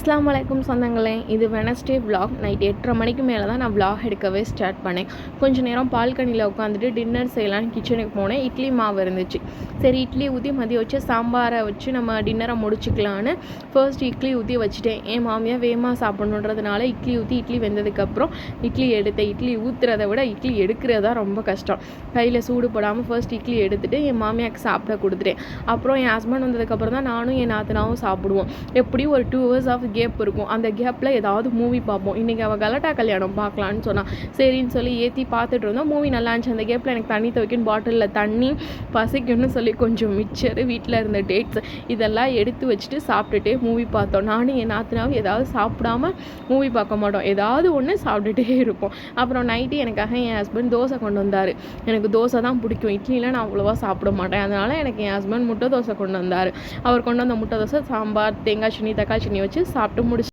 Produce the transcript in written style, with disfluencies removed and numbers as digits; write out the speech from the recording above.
அஸ்ஸலாமு அலைக்கும் சொந்தங்களே, இது வெனஸ்டே விலாக். நைட் 8:30 மணிக்கு மேலே தான் நான் விலாக் எடுக்கவே ஸ்டார்ட் பண்ணேன். கொஞ்சம் நேரம் பால்கனியில் உட்காந்துட்டு டின்னர் செய்யலான்னு கிச்சனுக்கு போனேன். இட்லி மாவு இருந்துச்சு. சரி, இட்லி ஊற்றி மதியம் வச்சு சாம்பாரை வச்சு நம்ம டின்னரை முடிச்சுக்கலான்னு ஃபர்ஸ்ட் இட்லி ஊற்றி வச்சுட்டேன். என் மாமியார் வேகமாக சாப்பிட்ணுன்றதுனால இட்லி ஊற்றி இட்லி வெந்ததுக்கப்புறம் இட்லி எடுத்தேன். இட்லி ஊற்றுறத விட இட்லி எடுக்கிறது தான் ரொம்ப கஷ்டம். கையில் சூடு போடாமல் ஃபர்ஸ்ட் இட்லி எடுத்துகிட்டு என் மாமியாருக்கு சாப்பிட கொடுத்துட்டேன். அப்புறம் என் ஹஸ்பண்ட் வந்ததுக்கப்புறம் தான் நானும் என் நாத்தனாவும் சாப்பிடுவோம். எப்படியும் ஒரு 2 hours ஆஃப் கேப் இருக்கும். அந்த கேப்பில் ஏதாவது மூவி பார்ப்போம். இன்றைக்கி அவள் கலாட்டா கல்யாணம் பார்க்கலான்னு சொன்னான். சரின்னு சொல்லி ஏற்றி பார்த்துட்டு இருந்தோம். மூவி நல்லா இருந்துச்சு. அந்த கேப்பில் எனக்கு தண்ணி துவைக்கணும், பாட்டிலில் தண்ணி, பசிக்குன்னு சொல்லி கொஞ்சம் மிக்சரு, வீட்டில் இருந்த டேட்ஸ் இதெல்லாம் எடுத்து வச்சுட்டு சாப்பிட்டுட்டே மூவி பார்த்தோம். நானும் என் நாத்தனாவும் ஏதாவது சாப்பிடாம மூவி பார்க்க மாட்டோம். ஏதாவது ஒன்று சாப்பிட்டுட்டே இருப்போம். அப்புறம் நைட்டு எனக்காக என் ஹஸ்பண்ட் தோசை கொண்டு வந்தார். எனக்கு தோசை தான் பிடிக்கும். இட்லியில் நான் அவ்வளோவா சாப்பிட மாட்டேன். அதனால் எனக்கு என் ஹஸ்பண்ட் முட்டை தோசை கொண்டு வந்தார். அவர் கொண்டு வந்த முட்டை தோசை சாம்பார், தேங்காய் சட்னி, தக்காளி சட்னி வச்சு சாப்பிட்டு முடிச்சு